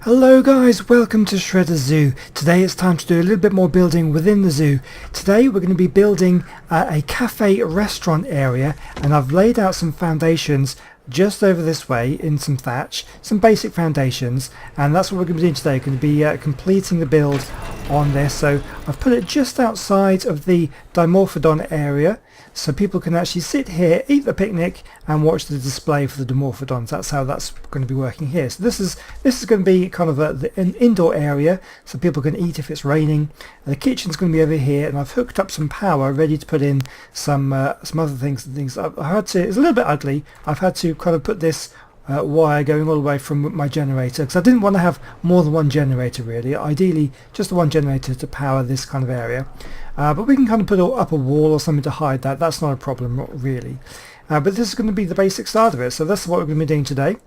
Hello guys, welcome to Shredder Zoo. Today it's time to do a little bit more building within the zoo. Today we're going to be building a cafe restaurant area, and I've laid out some foundations just over this way in some thatch, some basic foundations, and that's what we're going to be doing today. We're going to be completing the build on this. So I've put it just outside of the Dimorphodon area, so people can actually sit here, eat the picnic, and watch the display for the Dimorphodons. That's how that's going to be working here. So this is going to be kind of an indoor area, so people can eat if it's raining. The kitchen's going to be over here, and I've hooked up some power, ready to put in some other things and things. I had to. It's a little bit ugly. I've had to kind of put this wire going all the way from my generator, because I didn't want to have more than one generator really. Ideally just the one generator to power this kind of area, but we can kind of put up a wall or something to hide that. That's not a problem really, but this is going to be the basic start of it. So that's what we're going to be doing today.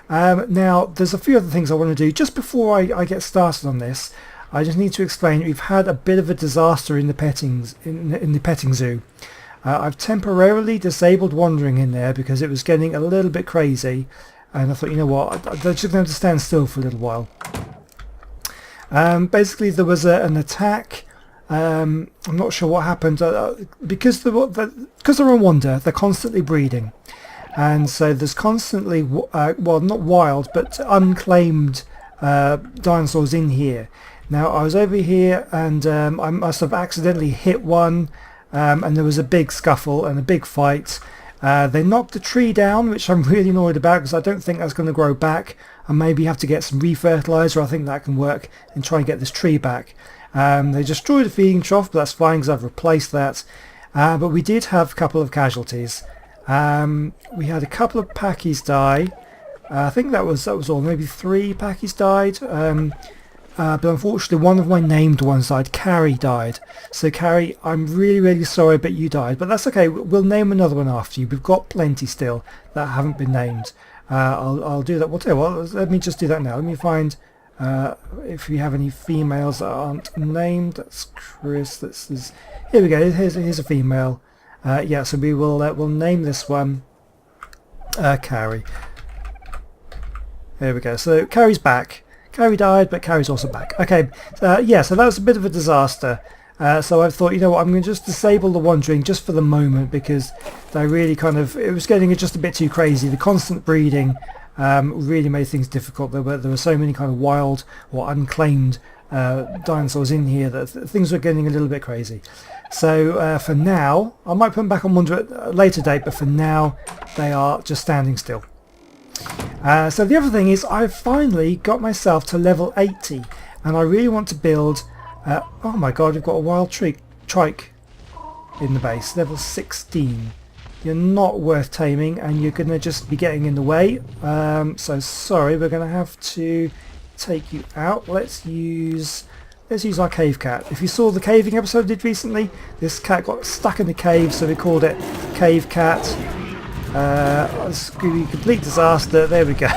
Now there's a few other things I want to do just before I get started on this. I just need to explain we've had a bit of a disaster in the petting zoo. I've temporarily disabled wandering in there because it was getting a little bit crazy, and I thought, you know what, they're just going to have to stand still for a little while. Basically there was an attack. I'm not sure what happened, because they're on wander, they're constantly breeding, and so there's constantly well, not wild but unclaimed dinosaurs in here. Now I was over here and I must have accidentally hit one. And there was a big scuffle and a big fight. They knocked a tree down, which I'm really annoyed about because I don't think that's going to grow back. I maybe have to get some refertilizer. I think that can work, and try and get this tree back. They destroyed a feeding trough, but that's fine because I've replaced that. But we did have a couple of casualties. We had a couple of packies die. I think that was all. Maybe 3 packies died. But unfortunately one of my named ones died. Carrie died. So Carrie, I'm really sorry, but you died. But that's okay, we'll name another one after you. We've got plenty still that haven't been named. I'll do that. Well, tell you what, let me just do that now. Let me find if we have any females that aren't named. That's Chris. Here we go. Here's a female. Yeah, so we'll name this one Carrie. There we go. So Carrie's back. Carrie died, but Carrie's also back. Okay, yeah, so that was a bit of a disaster. So I thought, you know what, I'm going to just disable the wandering just for the moment, because they really it was getting just a bit too crazy. The constant breeding really made things difficult. There were so many kind of wild or unclaimed dinosaurs in here that things were getting a little bit crazy. So for now, I might put them back on wander at a later date, but for now they are just standing still. So the other thing is I've finally got myself to level 80, and I really want to build oh my god, we've got a wild trike in the base, level 16. You're not worth taming, and you're going to just be getting in the way, so sorry, we're going to have to take you out. Let's use our cave cat. If you saw the caving episode I did recently, this cat got stuck in the cave, so we called it Cave Cat. It's going to be a complete disaster. There we go.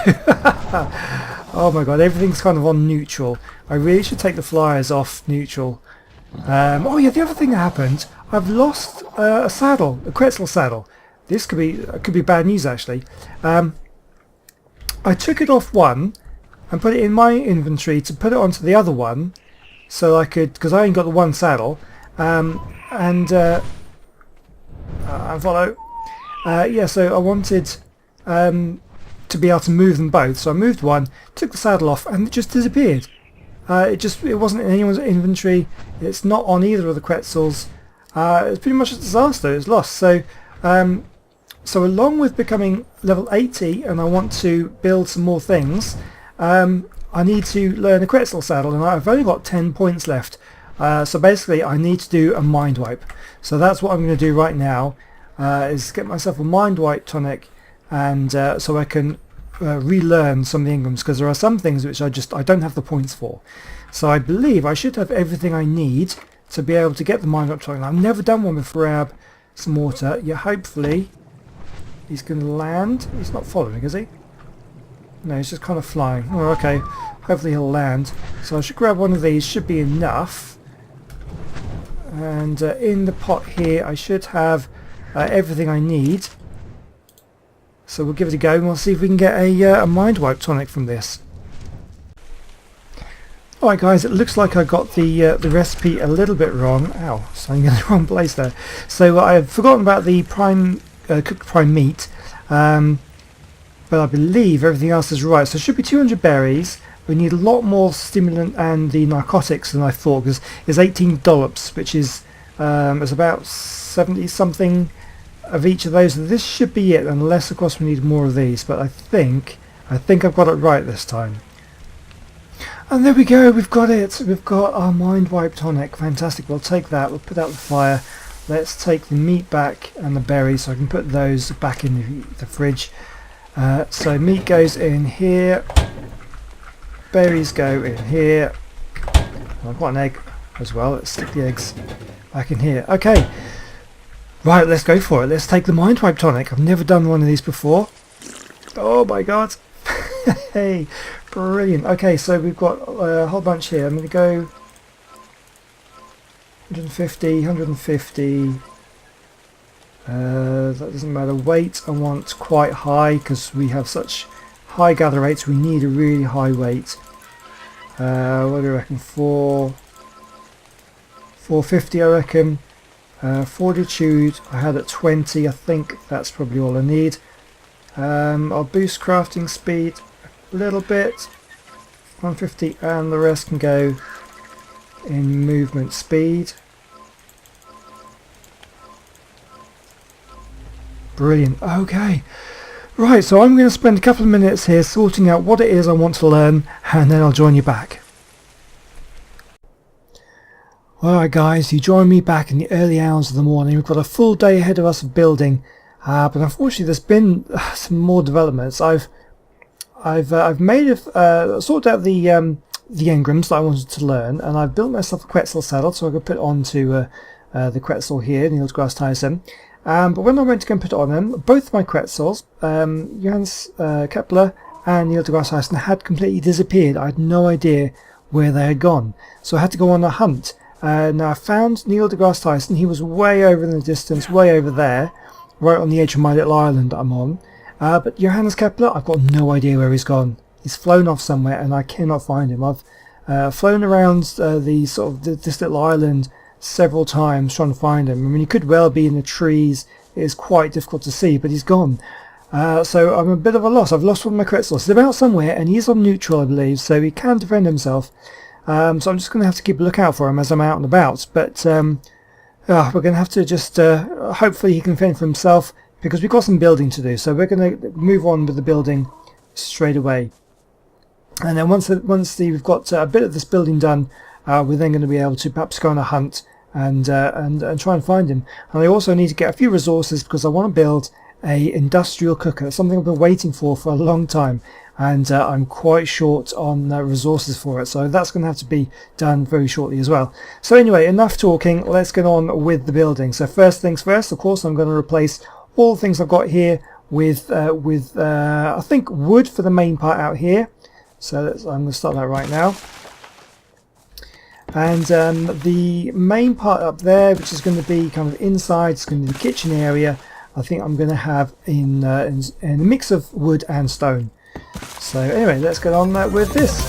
Oh my god, everything's kind of on neutral. I really should take the flyers off neutral. Oh yeah, the other thing that happened, I've lost a saddle, a Quetzal saddle. This could be bad news actually. I took it off one and put it in my inventory to put it onto the other one, so I could, because I only got the one saddle, and follow. Yeah, so I wanted to be able to move them both, so I moved one, took the saddle off, and it just disappeared. It wasn't in anyone's inventory. It's not on either of the Quetzals. It's pretty much a disaster. It's lost. So so along with becoming level 80, and I want to build some more things, I need to learn a Quetzal saddle, and I've only got 10 points left. So basically I need to do a mind wipe. So that's what I'm going to do right now. Is get myself a mind wipe tonic, and so I can relearn some of the Ingrams, because there are some things which I don't have the points for. So I believe I should have everything I need to be able to get the mind wipe tonic. I've never done one before. Grab some water. Yeah, hopefully he's going to land. He's not following, is he? No, he's just kind of flying. Oh, okay. Hopefully he'll land. So I should grab one of these. Should be enough. And in the pot here I should have everything I need, so we'll give it a go and we'll see if we can get a mind wipe tonic from this. Alright guys, it looks like I got the recipe a little bit wrong. Ow, something in the wrong place there. So I've forgotten about the cooked prime meat, but I believe everything else is right. So it should be 200 berries. We need a lot more stimulant and the narcotics than I thought, because it's 18 dollops, which is about 70 something of each of those. This should be it, unless of course we need more of these, but I think I've got it right this time. And there we go, we've got it. We've got our mind wipe tonic. Fantastic. We'll take that, we'll put out the fire. Let's take the meat back and the berries, so I can put those back in the fridge. So meat goes in here, berries go in here. I've got an egg as well. Let's stick the eggs back in here. Okay, right, let's go for it. Let's take the mind wipe tonic. I've never done one of these before. Oh my god. Hey, brilliant. Okay, so we've got a whole bunch here. I'm going to go 150, 150. That doesn't matter. Weight I want quite high because we have such high gather rates. We need a really high weight. What do you reckon? 450 I reckon. Fortitude I had at 20. I think that's probably all I need. I'll boost crafting speed a little bit, 150, and the rest can go in movement speed. Brilliant. Okay, right, so I'm going to spend a couple of minutes here sorting out what it is I want to learn, and then I'll join you back. Alright guys, you join me back in the early hours of the morning. We've got a full day ahead of us of building, but unfortunately there's been some more developments. I've made sorted out the engrams that I wanted to learn, and I've built myself a Quetzal saddle so I could put it onto the Quetzal here, Niels Grass Tyson. But when I went to go and put it on them, both my Quetzals, Johannes Kepler and Niels Grass Tyson, had completely disappeared. I had no idea where they had gone, so I had to go on a hunt. Now I found Neil deGrasse Tyson. He was way over in the distance, way over there, right on the edge of my little island that I'm on. But Johannes Kepler, I've got no idea where he's gone. He's flown off somewhere and I cannot find him. I've flown around this little island several times trying to find him. I mean, he could well be in the trees. It is quite difficult to see, but he's gone. So I'm a bit of a loss. I've lost one of my Quetzals. He's about somewhere and he's on neutral, I believe, so he can defend himself. So I'm just going to have to keep a lookout for him as I'm out and about. But we're going to have to just hopefully he can fend for himself, because we've got some building to do. So we're going to move on with the building straight away. And then once we've got a bit of this building done, we're then going to be able to perhaps go on a hunt and try and find him. And I also need to get a few resources, because I want to build a industrial cooker. It's something I've been waiting for a long time, and I'm quite short on resources for it, so that's going to have to be done very shortly as well. So anyway, enough talking, let's get on with the building. So first things first, of course, I'm going to replace all the things I've got here with I think wood for the main part out here. So I'm going to start that right now. And the main part up there, which is going to be kind of inside, it's going to be the kitchen area. I think I'm going to have in a mix of wood and stone. So anyway, let's get on with this.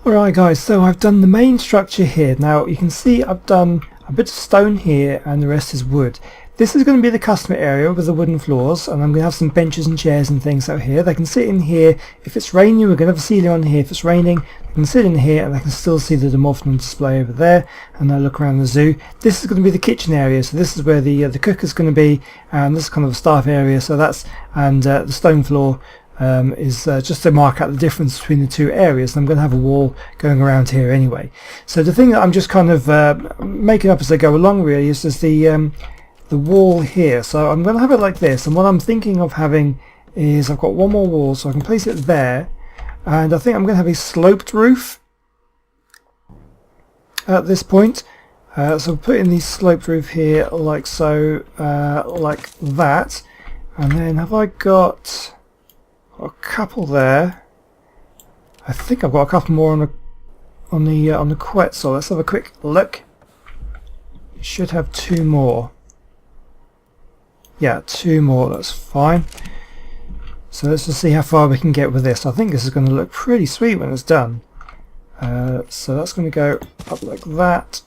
Alright guys, so I've done the main structure here. Now you can see I've done a bit of stone here and the rest is wood. This is going to be the customer area with the wooden floors, and I'm going to have some benches and chairs and things out here. They can sit in here. If it's raining, we're going to have a ceiling on here. If it's raining, they can sit in here and they can still see the Dimorphin display over there, and they'll look around the zoo. This is going to be the kitchen area, so this is where the cooker's going to be, and this is kind of a staff area, so that's, and the stone floor is just to mark out the difference between the two areas. And I'm going to have a wall going around here anyway. So the thing that I'm just kind of making up as I go along really is just the wall here. So I'm going to have it like this, and what I'm thinking of having is I've got one more wall, so I can place it there, and I think I'm going to have a sloped roof at this point. So we'll put in the sloped roof here like so, like that, and then have I got a couple there? I think I've got a couple more on the Quetzal. Let's have a quick look. You should have two more. Yeah, two more, that's fine. So let's just see how far we can get with this. I think this is going to look pretty sweet when it's done. So that's going to go up like that.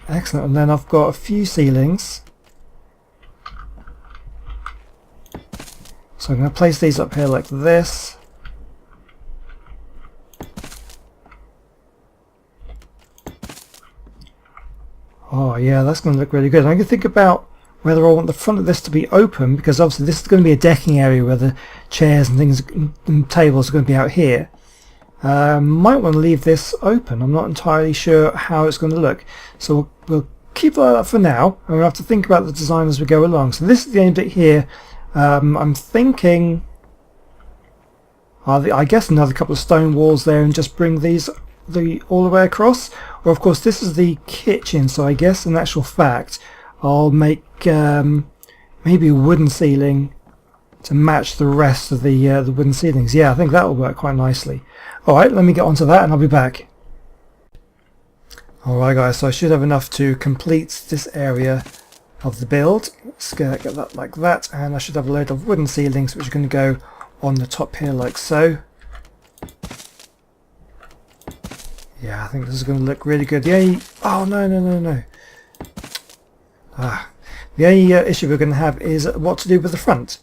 Excellent, and then I've got a few ceilings. So I'm going to place these up here like this. Oh yeah, that's going to look really good. And I can think about whether I want the front of this to be open, because obviously this is going to be a decking area where the chairs and things and tables are going to be out here. Might want to leave this open. I'm not entirely sure how it's going to look. So we'll keep that for now, and we'll have to think about the design as we go along. So this is the end bit here. I'm thinking, I guess another couple of stone walls there and just bring these all the way across. Or of course this is the kitchen, so I guess in actual fact I'll make maybe a wooden ceiling to match the rest of the wooden ceilings. Yeah, I think that will work quite nicely. Alright, let me get onto that and I'll be back. Alright guys, so I should have enough to complete this area of the build. Let's get that like that, and I should have a load of wooden ceilings which are going to go on the top here like so. Yeah, I think this is going to look really good. The only, oh no. The only issue we're going to have is what to do with the front.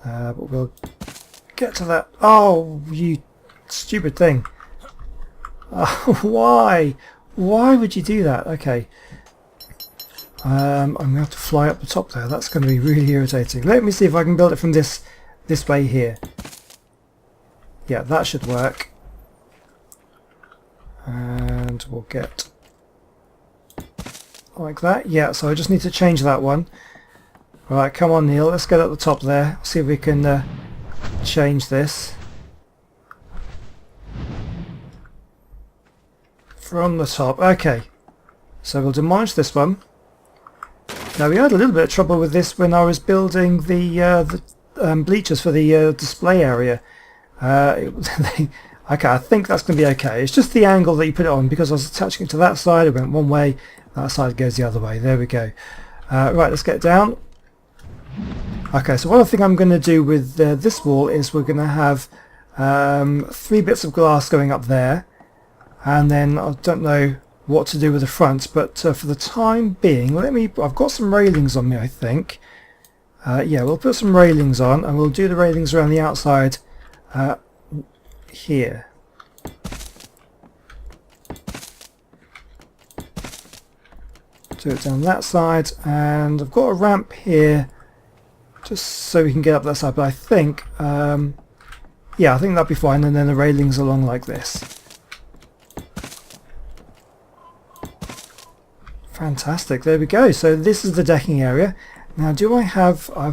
But we'll get to that. Oh, you stupid thing. Why? Why would you do that? Okay. I'm going to have to fly up the top there. That's going to be really irritating. Let me see if I can build it from this way here. Yeah, that should work. And we'll get like that. Yeah, so I just need to change that one. Right, come on Neil, let's get at the top there. See if we can change this from the top. Okay, so we'll demolish this one. Now we had a little bit of trouble with this when I was building the bleachers for the display area. Okay, I think that's going to be okay. It's just the angle that you put it on, because I was attaching it to that side, it went one way, that side goes the other way. There we go. Right, let's get down. Okay, so what I think I'm going to do with this wall is we're going to have 3 bits of glass going up there, and then I don't know what to do with the front, but for the time being, I've got some railings on me, I think. Yeah, we'll put some railings on, and we'll do the railings around the outside here. Do it down that side, and I've got a ramp here just so we can get up that side, but I think yeah, I think that'll be fine, and then the railings along like this. Fantastic, there we go. So this is the decking area. Now do I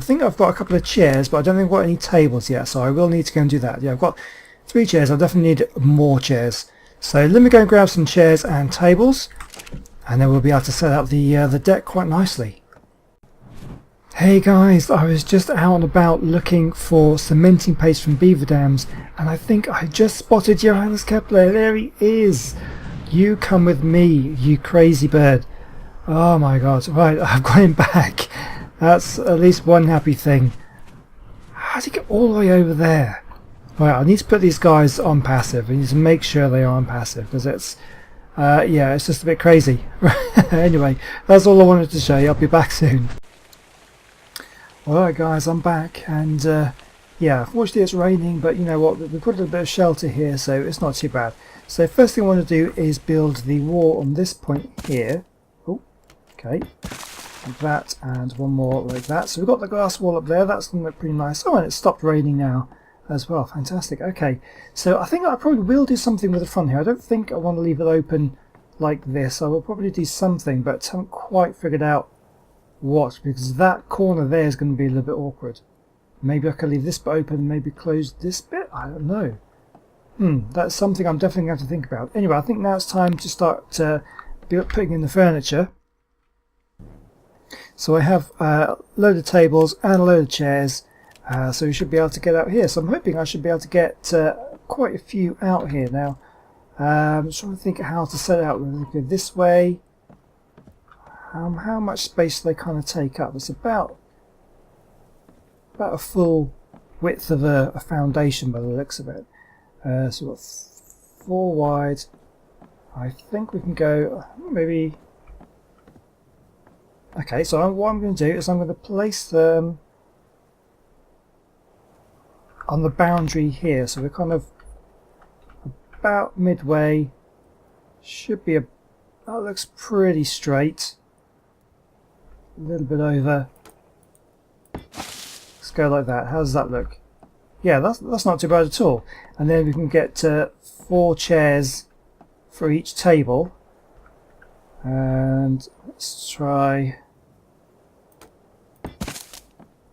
think I've got a couple of chairs, but I don't think I've got any tables yet, so I will need to go and do that. Yeah, I've got 3 chairs. I definitely need more chairs. So let me go and grab some chairs and tables, and then we'll be able to set up the deck quite nicely. Hey guys, I was just out and about looking for cementing paste from beaver dams, and I think I just spotted Johannes Kepler. There he is. You come with me, you crazy bird. Oh my god. Right, I've got him back. That's at least one happy thing. how did he get all the way over there? Right, I need to put these guys on passive. I need to make sure they are on passive because it's yeah, it's just a bit crazy. Anyway, that's all I wanted to show you. I'll be back soon. Alright guys, I'm back, and yeah, fortunately it's raining, but you know what, we've put a little bit of shelter here, so it's not too bad. So first thing I want to do is build the wall on this point here. Oh, okay, like that, and one more like that. So we've got the glass wall up there, that's going to look pretty nice. Oh, and it's stopped raining now as well, fantastic. Okay, so I think I probably will do something with the front here. I don't think I want to leave it open like this. I will probably do something, but haven't quite figured out what, because that corner there is going to be a little bit awkward. Maybe I could leave this bit open and maybe close this bit? I don't know. That's something I'm definitely going to have to think about. Anyway, I think now it's time to start putting in the furniture. So I have a load of tables and a load of chairs, so we should be able to get out here. So I'm hoping I should be able to get quite a few out here now. I'm trying to think how to set it out. We'll go this way. How much space do they kind of take up? It's about a full width of a foundation by the looks of it. So we've got 4 wide. I think we can go maybe. Okay, so what I'm going to do is I'm going to place them on the boundary here. So we're kind of about midway. Should be that looks pretty straight. A little bit over. Let's go like that. How does that look? Yeah, that's not too bad at all. And then we can get 4 chairs for each table. And let's try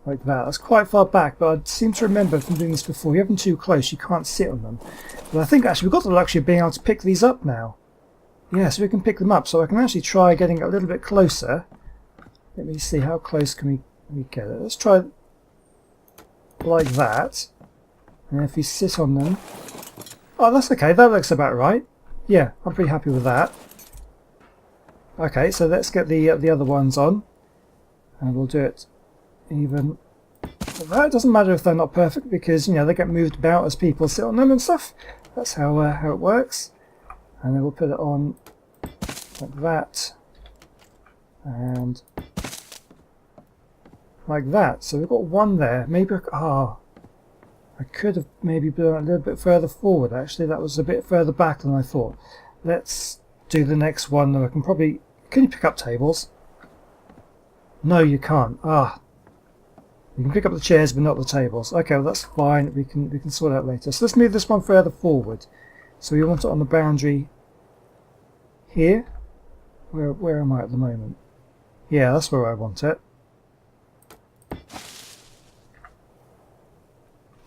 like that. That's quite far back, but I seem to remember from doing this before, you have them too close, you can't sit on them. But I think actually we've got the luxury of being able to pick these up now. Yeah, so we can pick them up. So I can actually try getting a little bit closer. Let me see, how close can we get it? Let's try like that. And if you sit on them... Oh, that's okay, that looks about right. Yeah, I'm pretty happy with that. Okay, so let's get the other ones on. And we'll do it even... That doesn't matter if they're not perfect, because, you know, they get moved about as people sit on them and stuff. That's how it works. And then we'll put it on like that. And... like that. So we've got one there. Maybe I could have maybe been a little bit further forward. Actually, that was a bit further back than I thought. Let's do the next one. I can probably... Can you pick up tables? No, you can't. You can pick up the chairs, but not the tables. Okay, well that's fine. We can sort it out later. So let's move this one further forward. So we want it on the boundary here. Where am I at the moment? Yeah, that's where I want it.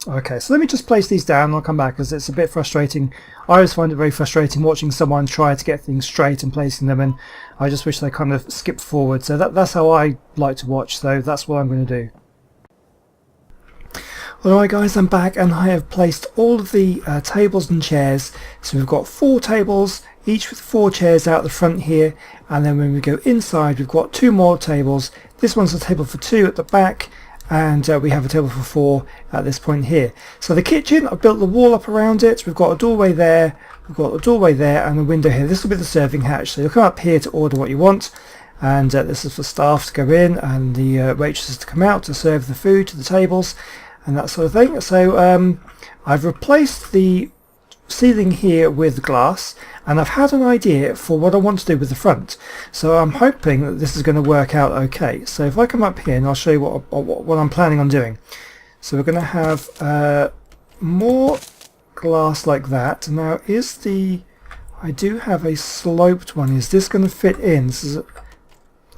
Okay, so let me just place these down and I'll come back, because it's a bit frustrating. I always find it very frustrating watching someone try to get things straight and placing them, and I just wish they kind of skipped forward. So that's how I like to watch, so that's what I'm going to do. Alright guys, I'm back and I have placed all of the tables and chairs. So we've got 4 tables, each with 4 chairs out the front here, and then when we go inside we've got 2 more tables. This one's a table for 2 at the back, and we have a table for 4 at this point here. So the kitchen, I've built the wall up around it. We've got a doorway there, we've got a doorway there, and a window here. This will be the serving hatch, so you'll come up here to order what you want, and this is for staff to go in and the waitresses to come out to serve the food to the tables and that sort of thing. So I've replaced the ceiling here with glass, and I've had an idea for what I want to do with the front. So I'm hoping that this is going to work out okay. So if I come up here and I'll show you what I'm planning on doing. So we're going to have more glass like that. Now I do have a sloped one. Is this going to fit in?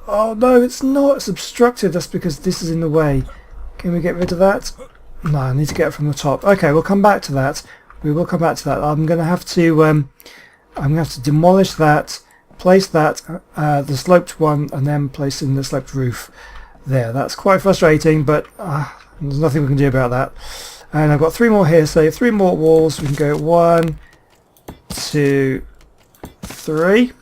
Oh no, it's not. It's obstructed. That's because this is in the way. Can we get rid of that? No, I need to get it from the top. Okay, we'll come back to that. We will come back to that. I'm going to have to demolish that, place that, the sloped one, and then place in the sloped roof. There. That's quite frustrating, but there's nothing we can do about that. And I've got 3 more here, so 3 more walls. We can go 1, 2, 3.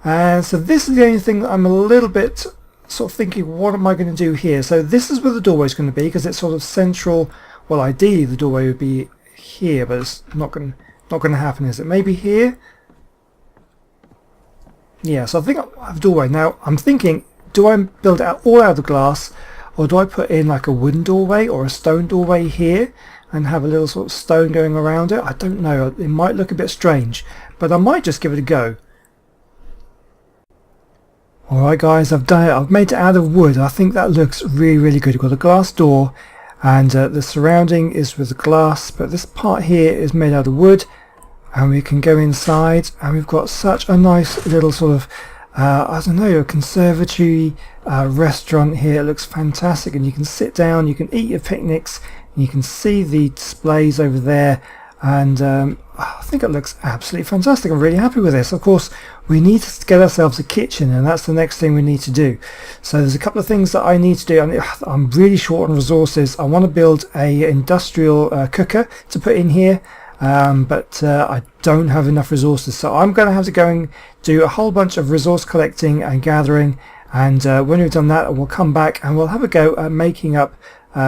And so this is the only thing that I'm a little bit sort of thinking, what am I going to do here? So this is where the doorway is going to be, because it's sort of central. Well, ideally the doorway would be here, but it's not going to happen, is it? Maybe here? Yeah, so I think I have a doorway. Now, I'm thinking, do I build it all out of glass, or do I put in like a wooden doorway or a stone doorway here and have a little sort of stone going around it? I don't know. It might look a bit strange, but I might just give it a go. Alright guys, I've done it. I've made it out of wood. I think that looks really, really good. We've got a glass door, and the surrounding is with glass, but this part here is made out of wood, and we can go inside, and we've got such a nice little sort of I don't know, a conservatory restaurant here. It looks fantastic, and you can sit down, you can eat your picnics, and you can see the displays over there, and I think it looks absolutely fantastic. I'm really happy with this. Of course, we need to get ourselves a kitchen, and that's the next thing we need to do. So there's a couple of things that I need to do. I'm really short on resources. I want to build a industrial cooker to put in here, but I don't have enough resources, so I'm going to have to go and do a whole bunch of resource collecting and gathering, and when we've done that, we'll come back and we'll have a go at making up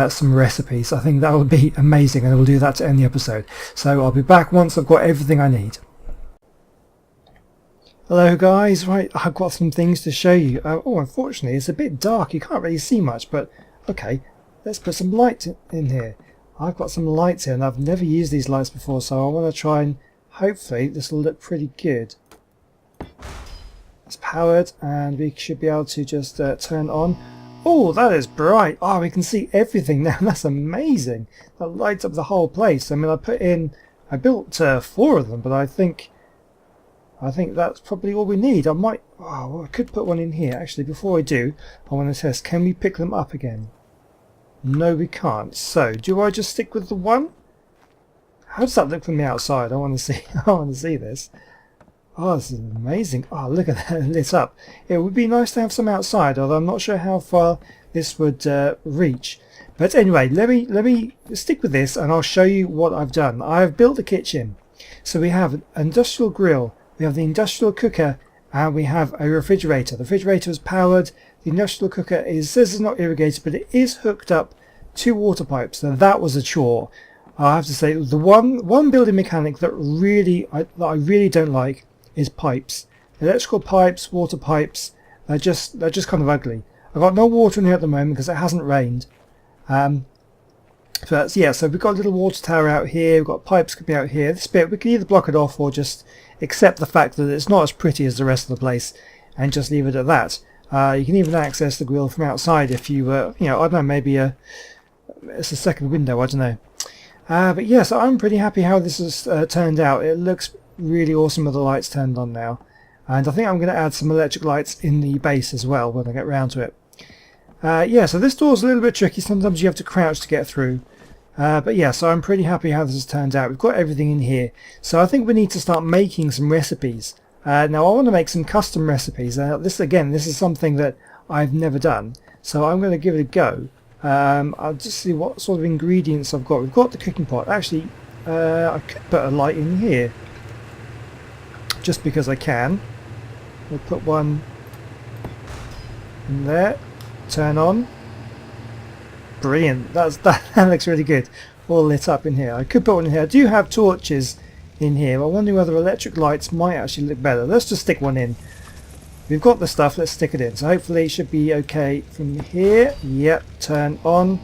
some recipes. I think that will be amazing, and we'll do that to end the episode. So I'll be back once I've got everything I need. Hello guys, right, I've got some things to show you. Oh, unfortunately it's a bit dark, you can't really see much, but okay, let's put some light in here. I've got some lights here, and I've never used these lights before, so I want to try and hopefully this will look pretty good. It's powered, and we should be able to just turn on. Oh, that is bright. Oh, we can see everything now. That's amazing. That lights up the whole place. I mean, I built 4 of them, but I think that's probably all we need. I could put one in here. Actually, before I do, I want to test, can we pick them up again? No, we can't. So, do I just stick with the one? How does that look from the outside? I want to see. I want to see this. Oh, this is amazing. Oh, look at that, lit up. It would be nice to have some outside, although I'm not sure how far this would reach. But anyway, let me stick with this, and I'll show you what I've done. I've built a kitchen. So we have an industrial grill, we have the industrial cooker, and we have a refrigerator. The refrigerator is powered. The industrial cooker says it's not irrigated, but it is hooked up to water pipes. Now that was a chore. I have to say, the one building mechanic that I really don't like is pipes. Electrical pipes, water pipes, they're just kind of ugly. I've got no water in here at the moment because it hasn't rained. But yeah, so we've got a little water tower out here, we've got pipes coming out here. This bit we can either block it off or just accept the fact that it's not as pretty as the rest of the place and just leave it at that. You can even access the grill from outside if you I don't know, maybe it's a second window, I don't know. But yes, I'm pretty happy how this has turned out. It looks really awesome with the lights turned on now, and I think I'm going to add some electric lights in the base as well when I get round to it. Yeah, so this door's a little bit tricky. Sometimes you have to crouch to get through, but yeah, so I'm pretty happy how this has turned out. We've got everything in here, so I think we need to start making some recipes. Now I want to make some custom recipes. This is something that I've never done, so I'm going to give it a go. I'll just see what sort of ingredients I've got. We've got the cooking pot. Actually, I could put a light in here just because I can. We'll put one in there. Turn on. Brilliant. That looks really good. All lit up in here. I could put one in here. I do have torches in here. I'm wondering whether electric lights might actually look better. Let's just stick one in. We've got the stuff. Let's stick it in. So hopefully it should be okay from here. Yep. Turn on.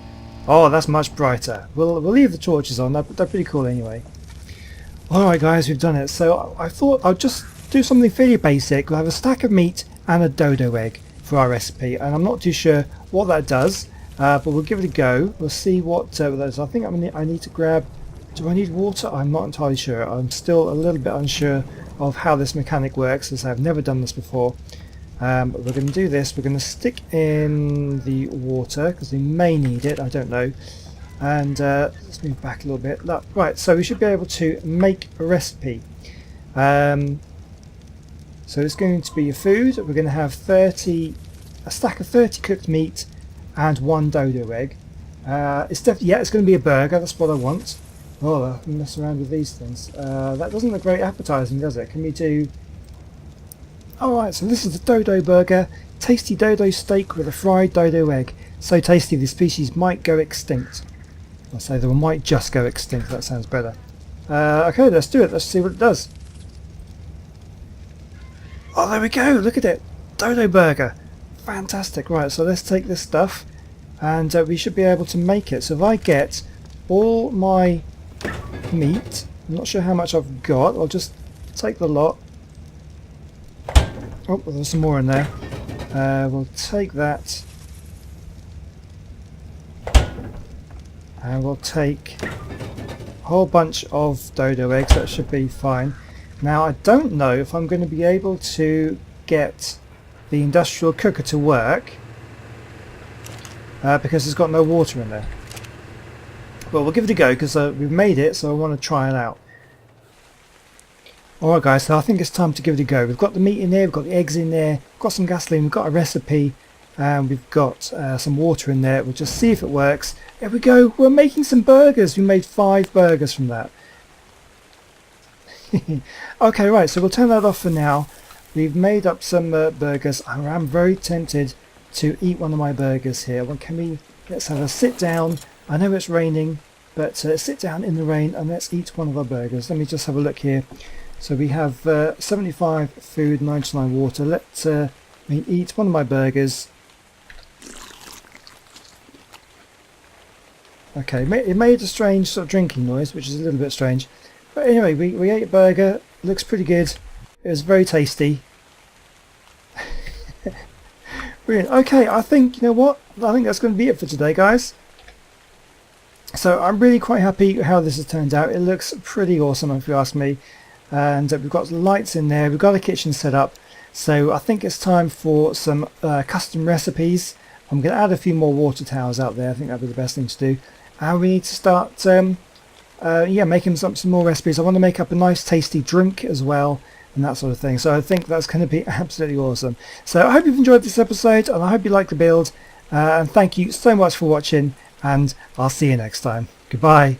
Oh, that's much brighter. We'll leave the torches on. They're pretty cool anyway. Alright guys, we've done it. So I thought I'll just do something fairly basic. We'll have a stack of meat and a dodo egg for our recipe, and I'm not too sure what that does, but we'll give it a go. We'll see what those. I think I need to grab. Do I need water? I'm not entirely sure. I'm still a little bit unsure of how this mechanic works, as I've never done this before. But we're going to do this. We're going to stick in the water because we may need it. I don't know. And let's move back a little bit. Look, right, so we should be able to make a recipe. So it's going to be a food. We're going to have a stack of 30 cooked meat and 1 dodo egg. It's going to be a burger. That's what I want. Oh, I can mess around with these things. That doesn't look very appetizing, does it? Can we do? Alright, so this is the Dodo burger. Tasty Dodo steak with a fried Dodo egg. So tasty the species might go extinct. I'll say they might just go extinct, that sounds better. Okay, let's do it. Let's see what it does. Oh, there we go. Look at it. Dodo burger. Fantastic. Right, so let's take this stuff and we should be able to make it. So if I get all my meat, I'm not sure how much I've got. I'll just take the lot. Oh, there's some more in there. We'll take that. And we'll take a whole bunch of Dodo eggs. That should be fine. Now I don't know if I'm going to be able to get the industrial cooker to work because it's got no water in there. Well, we'll give it a go because we've made it, so I want to try it out. Alright guys, so I think it's time to give it a go. We've got the meat in there, we've got the eggs in there, we've got some gasoline, we've got a recipe, and we've got some water in there. We'll just see if it works. There we go, we're making some burgers. We made 5 burgers from that. Okay, right, so we'll turn that off for now. We've made up some burgers. I'm very tempted to eat one of my burgers here. Well, let's have a sit down. I know it's raining, but sit down in the rain and let's eat one of our burgers. Let me just have a look here. So we have 75 food, 99 water. Let's me eat one of my burgers. Okay, it made a strange sort of drinking noise, which is a little bit strange. But anyway, we ate a burger. It looks pretty good. It was very tasty. Brilliant. Okay, I think, you know what? I think that's going to be it for today, guys. So I'm really quite happy how this has turned out. It looks pretty awesome if you ask me. And we've got lights in there. We've got a kitchen set up. So I think it's time for some custom recipes. I'm going to add a few more water towers out there. I think that'd be the best thing to do. And we need to start making some more recipes. I want to make up a nice tasty drink as well and that sort of thing. So I think that's going to be absolutely awesome. So I hope you've enjoyed this episode and I hope you like the build. And thank you so much for watching and I'll see you next time. Goodbye.